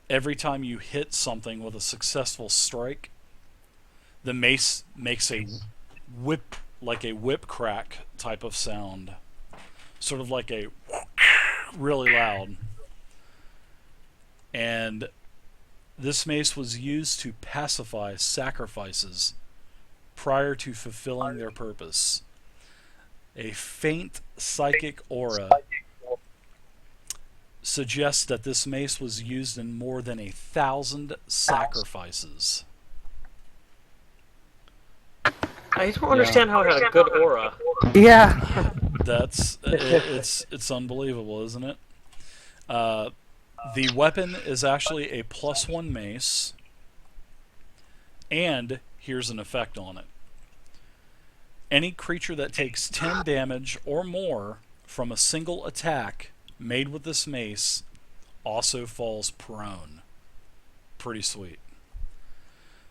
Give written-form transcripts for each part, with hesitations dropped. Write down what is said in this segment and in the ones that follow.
every time you hit something with a successful strike, the mace makes a whip, like a whip crack type of sound, sort of like a really loud. And this mace was used to pacify sacrifices prior to fulfilling their purpose. A faint psychic aura suggests that this mace was used in more than 1,000 sacrifices. I don't Yeah. understand how it had a good aura. Yeah. It's unbelievable, isn't it? Uh, the weapon is actually a +1 mace, and here's an effect on it. Any creature that takes 10 damage or more from a single attack made with this mace also falls prone. Pretty sweet.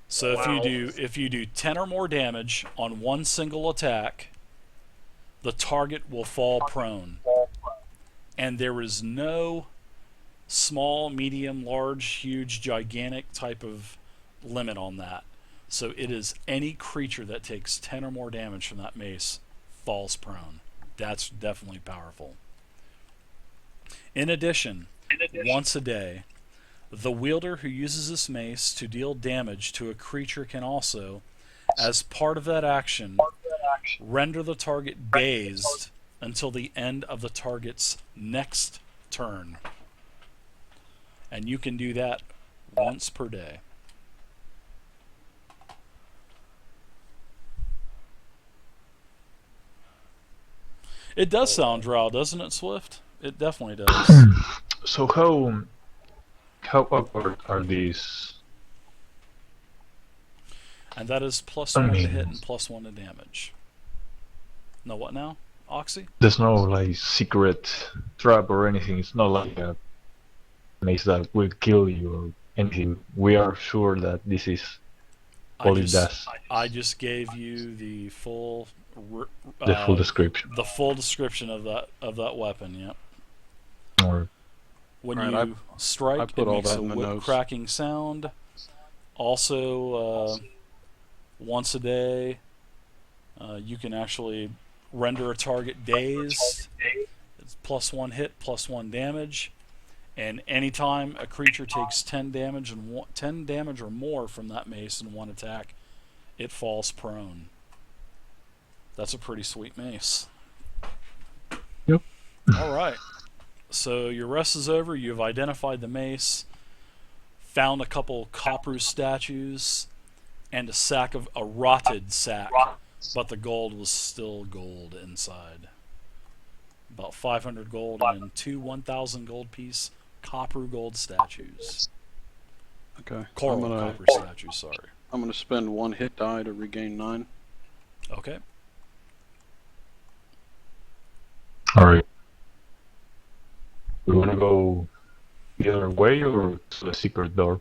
So Wow. if you do 10 or more damage on one single attack, the target will fall prone. And there is no small, medium, large, huge, gigantic type of limit on that. So it is any creature that takes 10 or more damage from that mace falls prone. That's definitely powerful. In addition, once a day, the wielder who uses this mace to deal damage to a creature can also, as part of that action, render the target dazed until the end of the target's next turn. And you can do that once per day. It does sound drow, doesn't it, Swift? It definitely does. So how awkward are these? And that is +1 I to mean, hit and +1 to damage. No, what now? Oxy? there's no like secret trap or anything. It's not like a mace that will kill you or anything. We are sure that this is all it does. I just gave you the full The full description. the full description of that weapon. Yep. Or When Right, you I strike, put it all makes that a in the whip notes. cracking sound. Also, once a day, you can actually render a target dazed. It's +1 hit, +1 damage, and anytime a creature takes 10 damage and 10 damage or more from that mace in one attack, it falls prone. That's a pretty sweet mace. Yep. All right. So your rest is over. You've identified the mace, found a couple Kopru statues, and a rotted sack, but the gold was still gold inside. About 500 gold and 2 1,000 gold piece Kopru gold statues. Okay. Coral I'm gonna Kopru statues, sorry. I'm gonna spend 1 hit die to regain 9. Okay. alright. We wanna go the other way or to the secret door?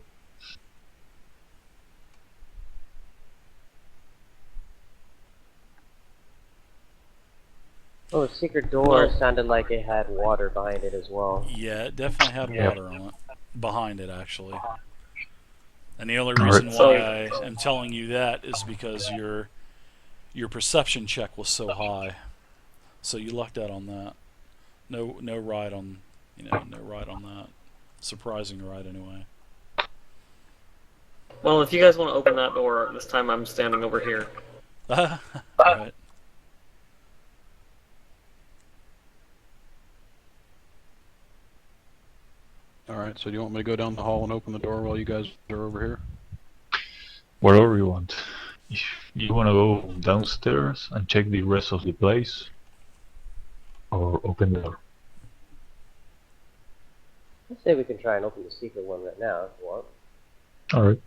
Oh, the secret door Well- sounded like it had water behind it as well. Yeah, it definitely had Yeah. water on it. Behind it, actually. And the only All reason right. why I am telling you that is because your perception check was so high. So you lucked out on that. No ride on, no ride on that. Surprising ride anyway. Well, if you guys want to open that door, this time I'm standing over here. Alright. Alright, so do you want me to go down the hall and open the door while you guys are over here? Wherever you want. If you wanna go downstairs and check the rest of the place, or open the door. I say we can try and open the secret one right now if you want. Alright.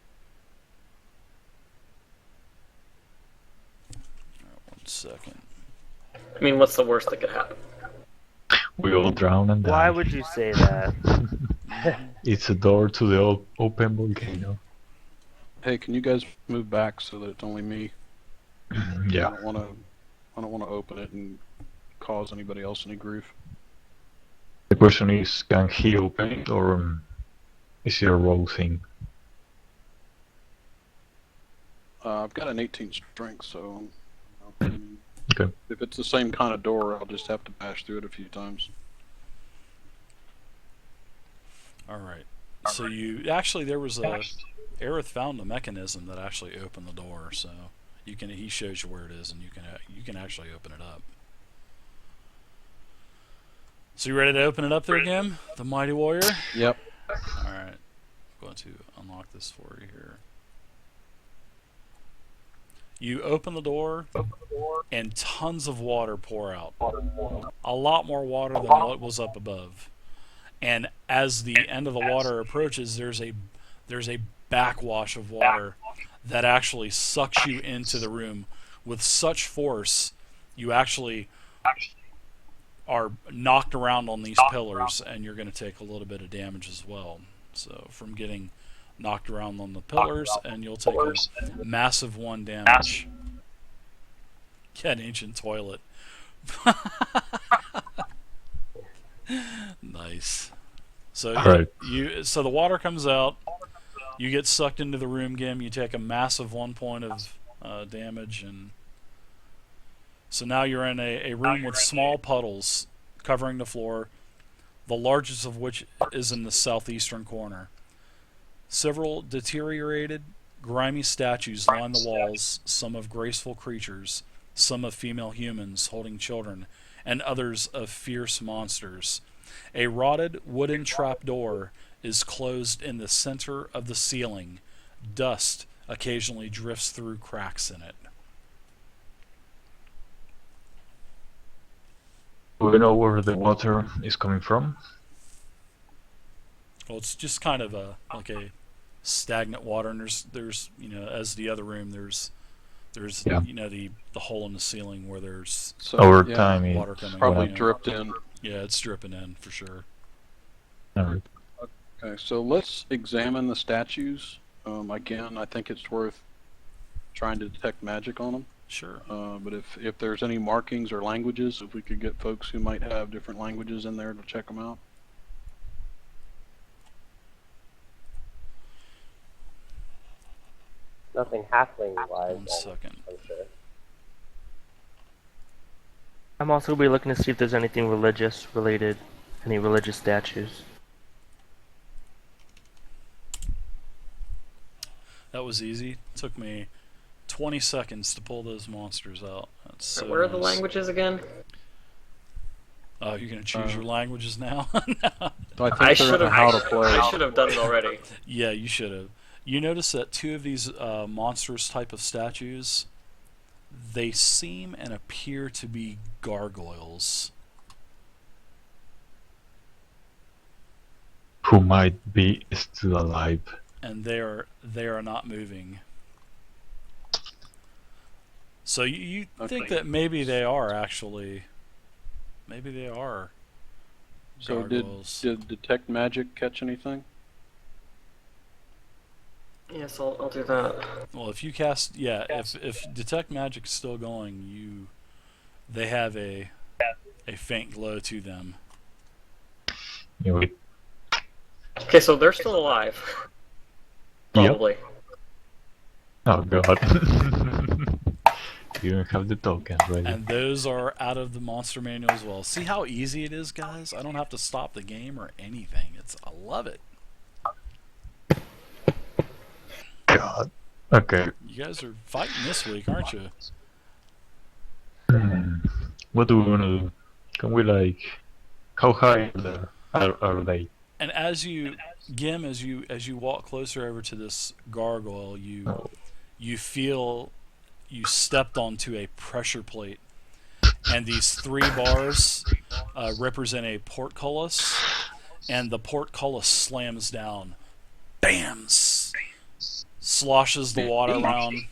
1 second. I mean, what's the worst that could happen? We all drown and die. Why would you say that? It's a door to the open volcano. Hey, can you guys move back so that it's only me? Yeah. I don't wanna open it and cause anybody else any grief. The question is, can he open it or is your roll thing? I've got an 18 strength, so Okay. if it's the same kind of door, I'll just have to bash through it a few times. All right. So you actually there was a Aerith found a mechanism that actually opened the door. So you can he shows you where it is, and you can actually open it up. So you ready to open it up there, Gim? The Mighty Warrior. Yep. All right. I'm going to unlock this for you here. You open the door, and tons of water pour out. A lot more water than what was up above. And as the end of the water approaches, there's a backwash of water that actually sucks you into the room with such force. You actually are knocked around on these pillars, and you're going to take a little bit of damage as well. So from getting knocked around on the pillars, and you'll take a massive 1 damage. Yeah, an ancient toilet. Nice. So Right. so the water comes out. You get sucked into the room, Gim. You take a massive 1 point of damage, and so now you're in a room with small puddles covering the floor, the largest of which is in the southeastern corner. Several deteriorated, grimy statues line the walls, some of graceful creatures, some of female humans holding children, and others of fierce monsters. A rotted wooden trapdoor is closed in the center of the ceiling. Dust occasionally drifts through cracks in it. Do we know where the water is coming from? Well, it's just kind of a stagnant water, and there's as the other room there's Yeah. the hole in the ceiling where there's So Over yeah, time, water it's coming probably in. dripped in. Yeah, it's dripping in for sure. Alright. Okay, so let's examine the statues. Again, I think it's worth trying to detect magic on them. Sure. But if there's any markings or languages, if we could get folks who might have different languages in there to check them out. Nothing halfling-wise. 1 second. I'm sure. I'm also be looking to see if there's anything religious related, any religious statues. That was easy. Took me 20 seconds to pull those monsters out. That's so Where are the nice. languages again? Oh, you're gonna choose your languages now? So I think I they're should in have. how to play. I should have done it already. Yeah, you should have. You notice that 2 of these monstrous type of statues, they seem and appear to be gargoyles. Who might be still alive? And they are not moving. So you think Okay. that maybe they are actually, maybe they are So gargoyles. did detect magic catch anything? Yes, I'll do that. Well, if you cast, yeah, if detect magic's still going, they have a faint glow to them. Anyway, Okay, so they're still alive. Yep. Probably. oh god. You don't have the tokens ready. And those are out of the monster manual as well. See how easy it is, guys? I don't have to stop the game or anything. I love it. God. Okay. You guys are fighting this week, aren't you? What do we want to do? Can we how high are they? And as you, Gim, as you walk closer over to this gargoyle, you feel you stepped onto a pressure plate, and these 3 bars represent a portcullis, and the portcullis slams down, bams, sloshes the water around.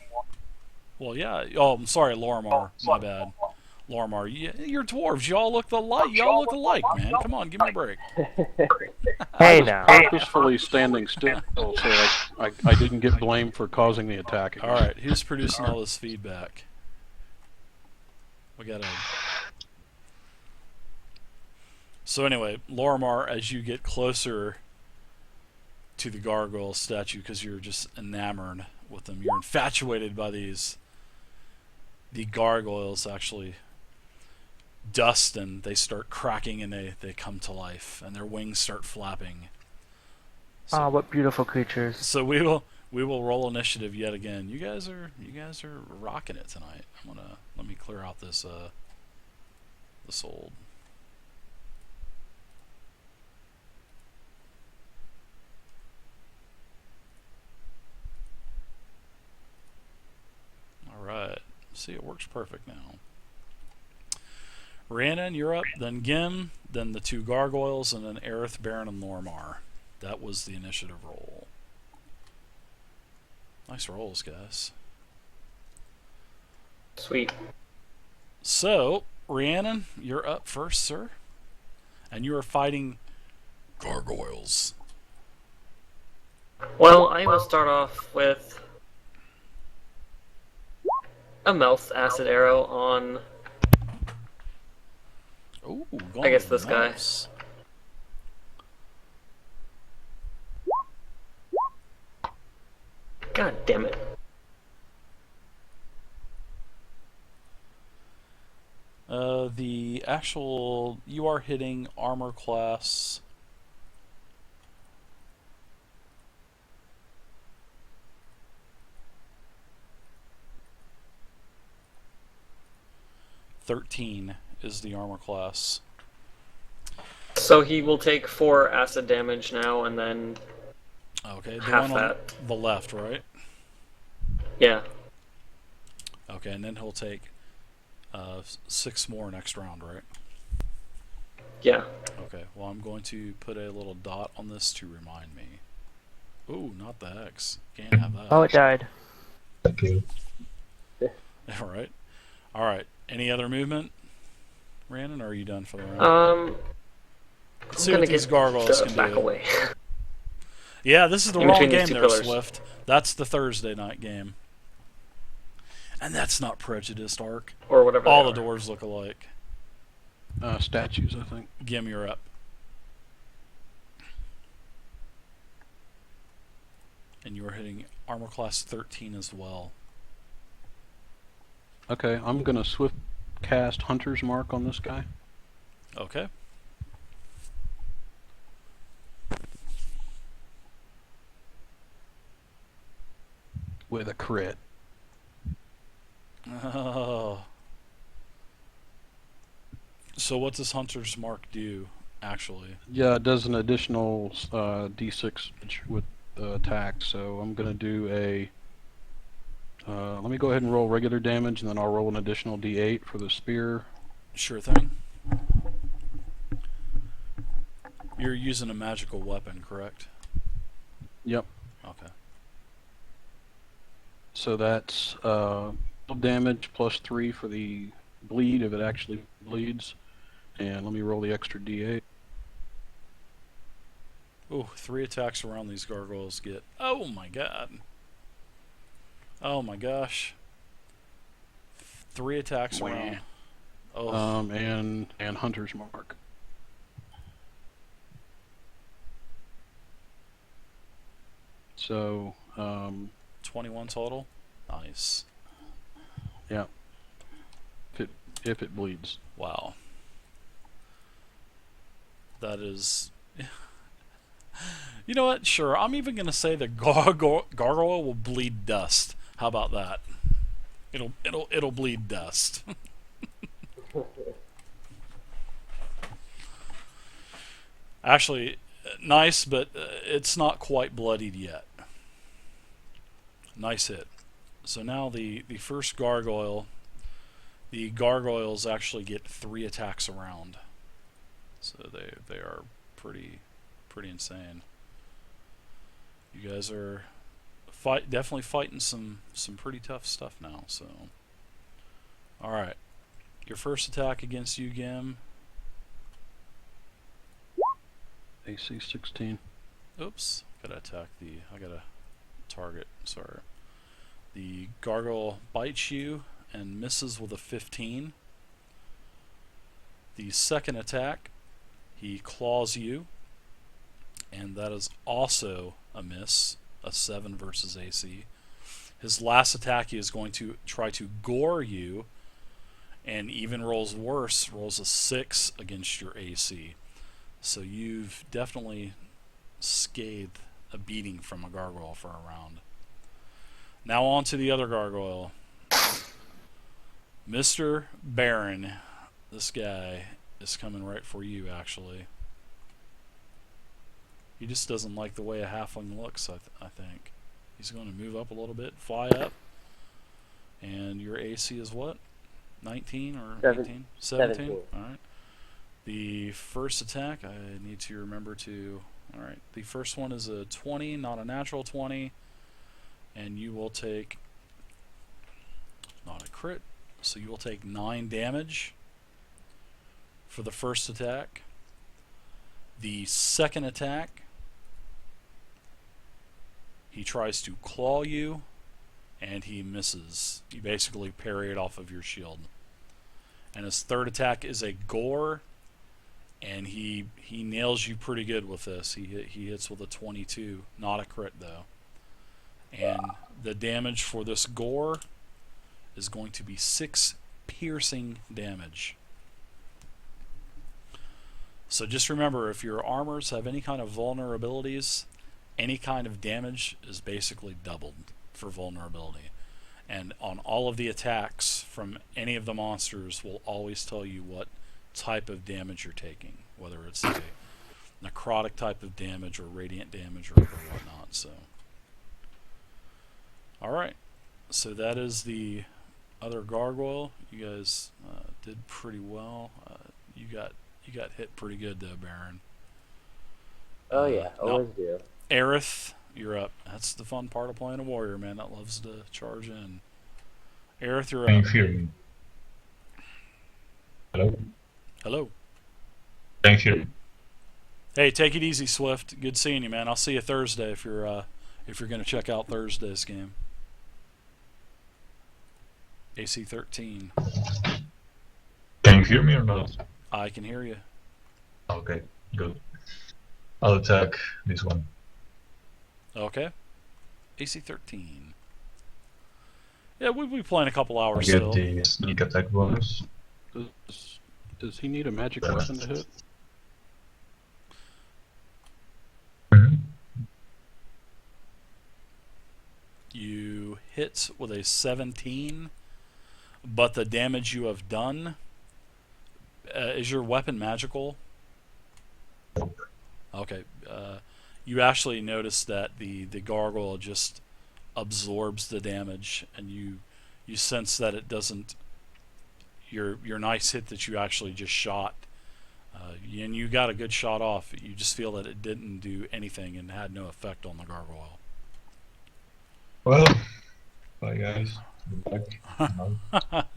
Well, yeah. Oh, I'm sorry, Lorimar. My bad. Lorimar, you're dwarves. Y'all look alike, man. Come on, give me a break. Hey now. Purposefully standing still, so I didn't get blamed for causing the attack. again. All right, who's producing all this feedback? We got to. So anyway, Lorimar, as you get closer to the gargoyle statue because you're just enamored with them. You're infatuated by these. The gargoyles actually dust and they start cracking and they come to life and their wings start flapping. Ah, So, what beautiful creatures. so we will roll initiative yet again. You guys are rocking it tonight. Let me clear out this old. All right. See, it works perfect now. Rhiannon, you're up. Then Gim, then the two gargoyles, and then Aerith, Baron, and Lormar. That was the initiative roll. Nice rolls, guys. Sweet. So, Rhiannon, you're up first, sir. And you are fighting gargoyles. Well, I will start off with a Melth Acid Arrow on, Ooh, I guess this guy. God damn it. The actual, you are hitting armor class. (13) is the armor class. So he will take 4 acid damage now, and then Okay, the half one on that. the left, right? Yeah. Okay, and then he'll take 6 more next round, right? Yeah. Okay, well, I'm going to put a little dot on this to remind me. Ooh, not the X. Can't have that. Oh, it died. Okay. Alright. Alright. Any other movement? Rhiannon, or are you done for the round? Let's see I'm what gonna these get gargoyles can back do. away. Yeah, this is the In wrong between these game two there, pillars. Swift. That's the Thursday night game. And that's not Prejudiced Arc. Or whatever All they the are. doors look alike. Statues, I think. Gim, you're up. And you are hitting armor class 13 as well. Okay, I'm gonna swift cast Hunter's Mark on this guy. Okay. With a crit. Oh. So what does Hunter's Mark do, actually? Yeah, it does an additional d6 with attack, so I'm gonna do a. Let me go ahead and roll regular damage, and then I'll roll an additional d8 for the spear. Sure thing. You're using a magical weapon, correct? Yep. Okay. So that's damage plus 3 for the bleed if it actually bleeds. And let me roll the extra d8. Ooh, 3 attacks around these gargoyles get. Oh my god. Oh my gosh. 3 attacks Wah. around. Oh. And Hunter's Mark. So 21 total. Nice. yeah, if it bleeds. Wow. That is. You know what? Sure, I'm even gonna say the gargoyle will bleed dust. How about that? It'll bleed dust. Actually, nice, but it's not quite bloodied yet. Nice hit. So now the first gargoyle, the gargoyles actually get 3 attacks around. So they are pretty insane. You guys are definitely fighting some pretty tough stuff now. So, all right, your first attack against you, Gim. AC 16. Oops, gotta attack I gotta target. Sorry. The gargoyle bites you and misses with a 15. The second attack, he claws you, and that is also a miss, a 7 versus AC. His last attack, he is going to try to gore you, and even rolls worse, rolls a 6 against your AC. So you've definitely scathed a beating from a gargoyle for a round. Now on to the other gargoyle. Mr. Baron. This guy is coming right for you, actually. He just doesn't like the way a halfling looks, I think. He's going to move up a little bit, fly up. And your AC is what? 19 or 18? 17? Alright. The first attack, I need to remember to... Alright, the first one is a 20, not a natural 20. And you will take... Not a crit. So you will take 9 damage for the first attack. The second attack, he tries to claw you, and he misses. You basically parry it off of your shield. And his third attack is a gore, and he nails you pretty good with this. He hits with a 22, not a crit though. And the damage for this gore is going to be 6 piercing damage. So just remember, if your armors have any kind of vulnerabilities, any kind of damage is basically doubled for vulnerability. And on all of the attacks from any of the monsters will always tell you what type of damage you're taking, whether it's a necrotic type of damage or radiant damage or whatnot. So, alright, so that is the other gargoyle. You guys did pretty well. You got hit pretty good though, Baron. Oh yeah, always do. Aerith, you're up. That's the fun part of playing a warrior, man. That loves to charge in. Aerith, you're Can you up. hear me? Hello? Hello. Can you hear me? Hey, take it easy, Swift. Good seeing you, man. I'll see you Thursday if you're gonna check out Thursday's game. AC 13. Can you hear me or not? I can hear you. Okay, good. I'll attack this one. Okay. AC 13. Yeah, we'll be playing a couple I hours get still. the sneak attack bonus. Does he need a magic weapon to hit? Mhm. You hit with a 17, but the damage you have done, is your weapon magical? Okay. You actually notice that the gargoyle just absorbs the damage, and you sense that it doesn't. Your nice hit that you actually just shot, and you got a good shot off. You just feel that it didn't do anything and had no effect on the gargoyle. Well, bye guys. Good luck.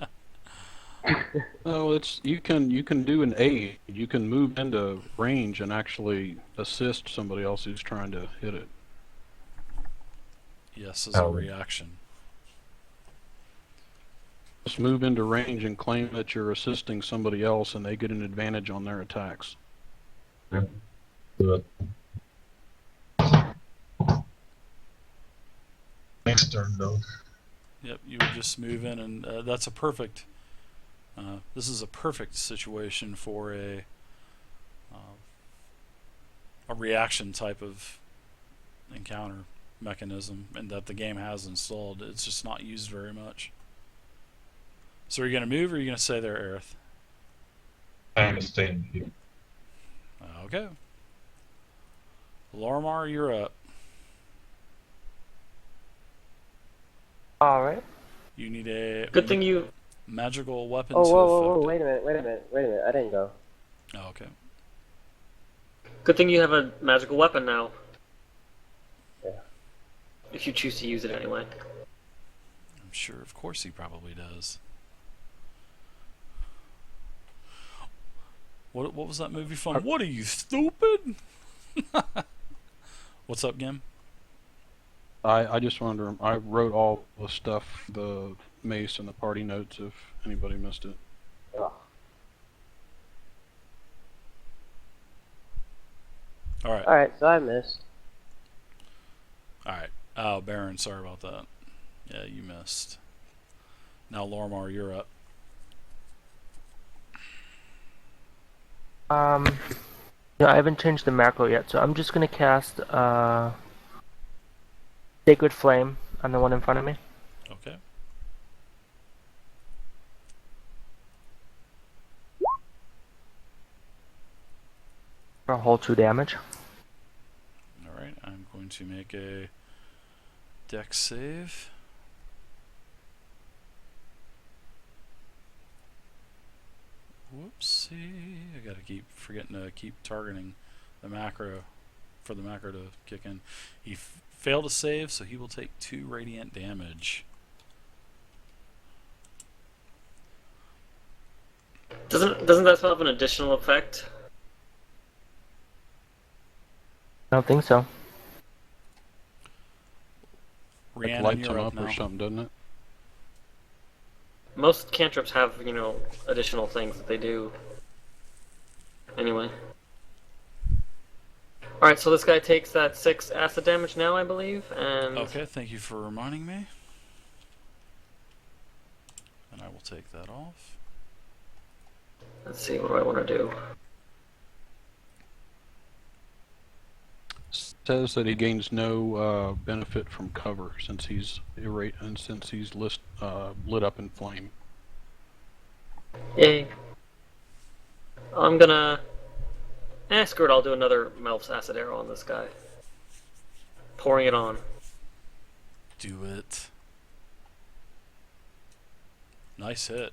No, it's you can do an aid. You can move into range and actually assist somebody else who's trying to hit it. Yes, as a Oh. reaction. Just move into range and claim that you're assisting somebody else, and they get an advantage on their attacks. Good. Next turn though. Yep, you would just move in, and that's a perfect. This is a perfect situation for a reaction type of encounter mechanism, and that the game has installed. It's just not used very much. So are you going to move, or are you going to stay there, Aerith? I'm staying here. Okay. Lormar, you're up. Alright. You need a Good thing you. magical weapon Oh, to whoa, whoa, affect whoa, it. wait a minute. I didn't go. Oh, okay. Good thing you have a magical weapon now. Yeah. If you choose to use it anyway. I'm sure, of course, he probably does. What was that movie from? What are you, stupid? What's up, Gim? I just wanted to, I wrote all the stuff, the mace and the party notes, if anybody missed it. Ugh. All right. Alright, so I missed. Oh, Baron, sorry about that. Yeah, you missed. Now, Lormar, you're up. No, I haven't changed the macro yet, so I'm just gonna cast Sacred Flame on the one in front of me. Okay. For a whole 2 damage. Alright, I'm going to make a dex save. Whoopsie. I gotta keep forgetting to keep targeting the macro for the macro to kick in. He failed to save, so he will take 2 radiant damage. Doesn't that still have an additional effect? I don't think so. It Rhiannon, lights you're him up up now. or something, doesn't it? Most cantrips have, additional things that they do. Anyway. Alright, so this guy takes that 6 acid damage now, I believe, and... Okay, thank you for reminding me. And I will take that off. Let's see, what do I want to do? Says that he gains no benefit from cover since he's lit up in flame. Yay. I'm gonna... screw it, I'll do another Melf's Acid Arrow on this guy. Pouring it on. Do it. Nice hit.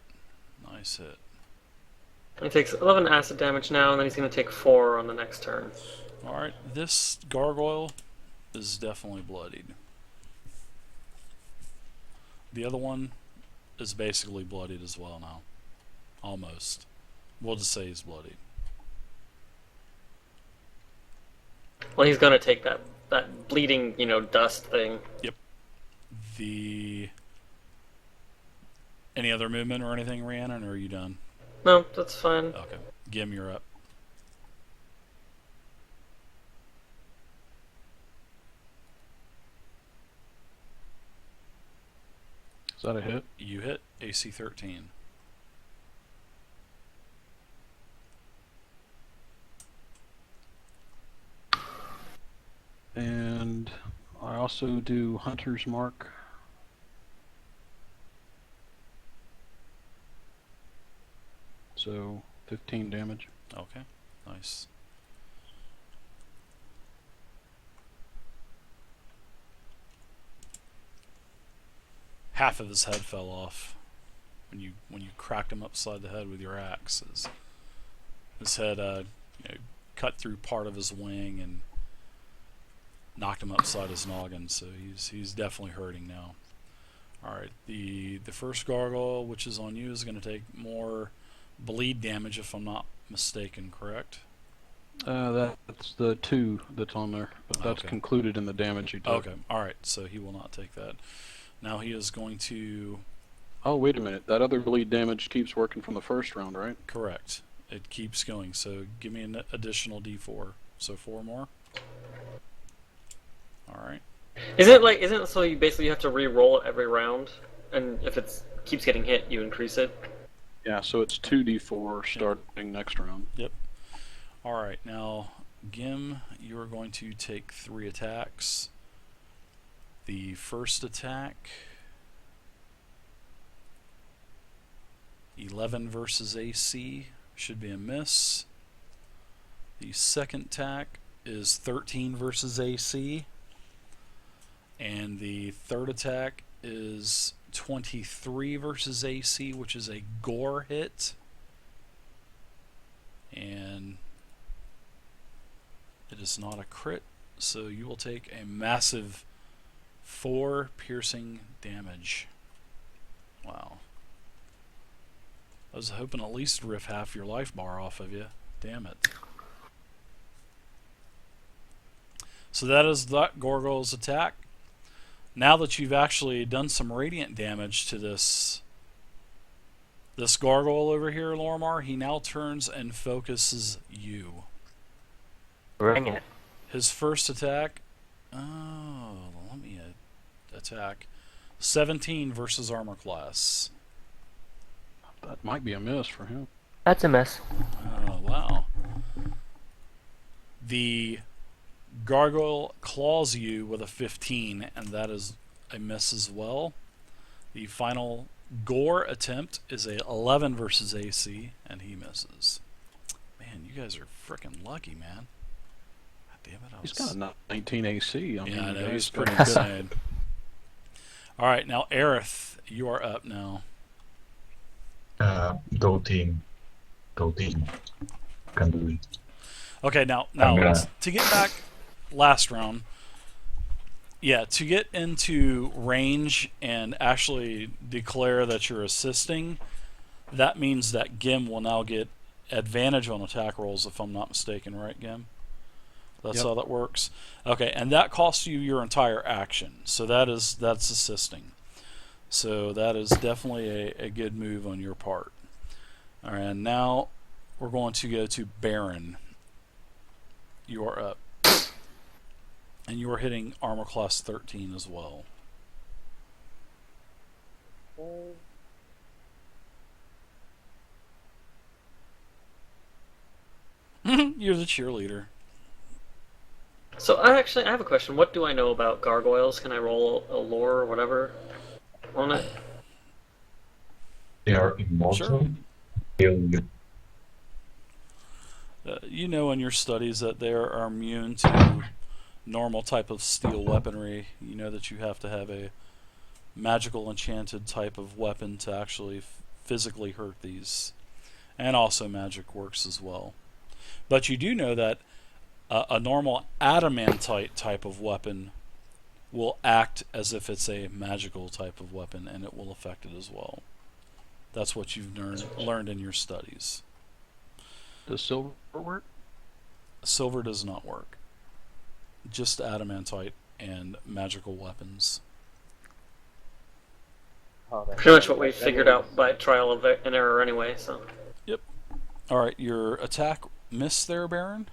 Nice hit. He takes 11 acid damage now, and then he's gonna take 4 on the next turn. Alright, this gargoyle is definitely bloodied. The other one is basically bloodied as well now. Almost. We'll just say he's bloodied. Well, he's gonna take that bleeding, dust thing. Any other movement or anything, Rhiannon, or are you done? No, that's fine. Okay. Gim, you're up. Is that a hit? You hit AC 13. And I also do Hunter's Mark. So 15 damage. Okay. Nice. Half of his head fell off when you cracked him upside the head with your axe. His head cut through part of his wing and knocked him upside his noggin, so he's definitely hurting now. Alright, the first gargoyle, which is on you, is going to take more bleed damage if I'm not mistaken, correct? That's the 2 that's on there, but that's Okay. concluded in the damage he took. Okay, alright, so he will not take that. Now he is going to... Oh, wait a minute. That other bleed damage keeps working from the first round, right? Correct. It keeps going, so give me an additional d4. So 4 more. Alright. Isn't it so you basically have to re-roll it every round, and if it keeps getting hit, you increase it? Yeah, so it's 2d4 starting next round. Alright, now Gim, you are going to take 3 attacks. The first attack, 11 versus AC, should be a miss. The second attack is 13 versus AC. And the third attack is 23 versus AC, which is a gore hit. And it is not a crit, so you will take a massive 4 piercing damage. Wow. I was hoping at least riff half your life bar off of you. Damn it. So that is that gargoyle's attack. Now that you've actually done some radiant damage to this gargoyle over here, Lormar, he now turns and focuses you. Bring it. His first attack... Oh, let me attack. 17 versus armor class. That might be a miss for him. That's a miss. Oh, wow. The gargoyle claws you with a 15, and that is a miss as well. The final gore attempt is a 11 versus AC, and he misses. Man, you guys are freaking lucky, man. God damn it. He's got a 19 AC. I mean, Yeah, I know. the He's guy's pretty got- insane. All right, now, Aerith, you are up now. Go team. Go team. Can do it. Okay, now gonna- to get back last round, yeah, to get into range and actually declare that you're assisting, that means that Gim will now get advantage on attack rolls, if I'm not mistaken, right, Gim? That's Yep. how that works. Okay, and that costs you your entire action, so that's assisting. So that is definitely a good move on your part. All right, and now we're going to go to Baron. You are up. And you are hitting armor class 13 as well. Okay. You're the cheerleader. So I have a question. What do I know about gargoyles? Can I roll a lore or whatever on it? They are immortal. Sure. Kill you. You know in your studies that they are immune to normal type of steel weaponry. You know that you have to have a magical enchanted type of weapon to actually physically hurt these. And also magic works as well. But you do know that a normal adamantite type of weapon will act as if it's a magical type of weapon, and it will affect it as well. That's what you've learned in your studies. Does silver work? Silver does not work. Just adamantite and magical weapons. Oh, that's Pretty much what right. we That figured means- out by trial of an error anyway. So Alright, your attack missed there, Baron?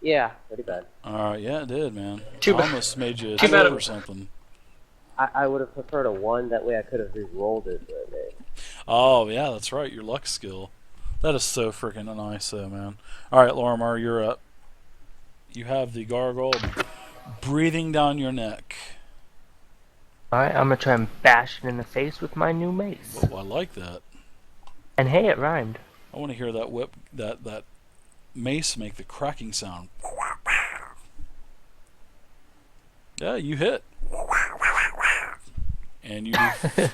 Yeah, pretty bad. Alright, yeah, it did, man. Too bad- Almost made you a too bad 12 it- or something. I would have preferred a 1, that way I could have re-rolled it, but Oh, yeah, that's right, your luck skill. That is so freaking nice, though, man. Alright, Lorimar, you're up. You have the gargoyle breathing down your neck. Alright, I'm gonna try and bash it in the face with my new mace. Oh, I like that. And hey, it rhymed. I want to hear that whip, that mace make the cracking sound. Yeah, you hit. And you do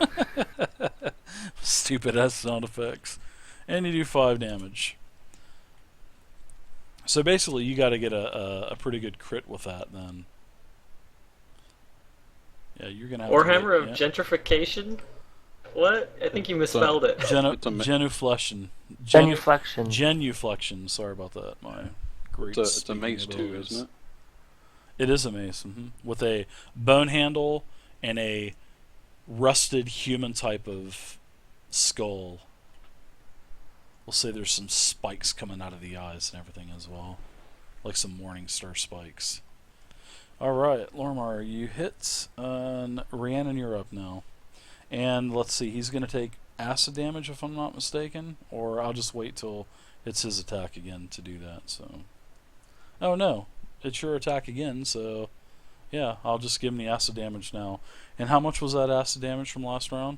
stupid ass sound effects. And you do 5 damage. So basically, you got to get a pretty good crit with that then. Yeah, you're gonna have Warhammer to of get, gentrification. What? I think you misspelled it. It's a ma- genuflection. Genuflection. Genuflection. Sorry about that. My great. It's a speaking mace too, abilities. isn't it? It is a mace, with a bone handle and a rusted human type of skull. We'll say there's some spikes coming out of the eyes and everything as well, like some morning star spikes. All right, Lorimar, you hit, and Rhiannon, you're up now. And let's see, he's going to take acid damage if I'm not mistaken, or I'll just wait till it's his attack again to do that. So, oh no, it's your attack again. So, yeah, I'll just give him the acid damage now. And how much was that acid damage from last round?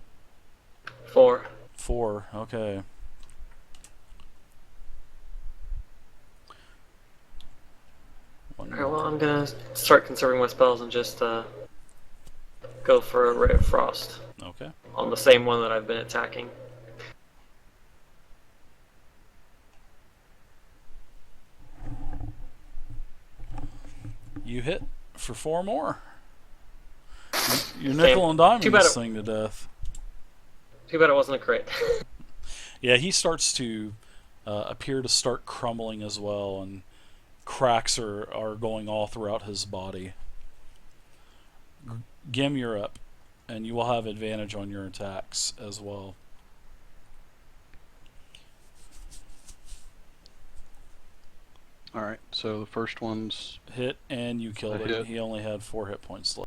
4. 4. Okay. One Alright, well, more. I'm gonna start conserving my spells and just go for a Ray of Frost Okay. on the same one that I've been attacking. You hit for 4 more. You're nickel and diming Too bad this it- thing to death. Too bad it wasn't a crit. Yeah, he starts to appear to start crumbling as well, and cracks are going all throughout his body. Gim, you're up, and you will have advantage on your attacks as well. All right. So the first one's Hit, and you killed I him. hit. He only had 4 hit points left.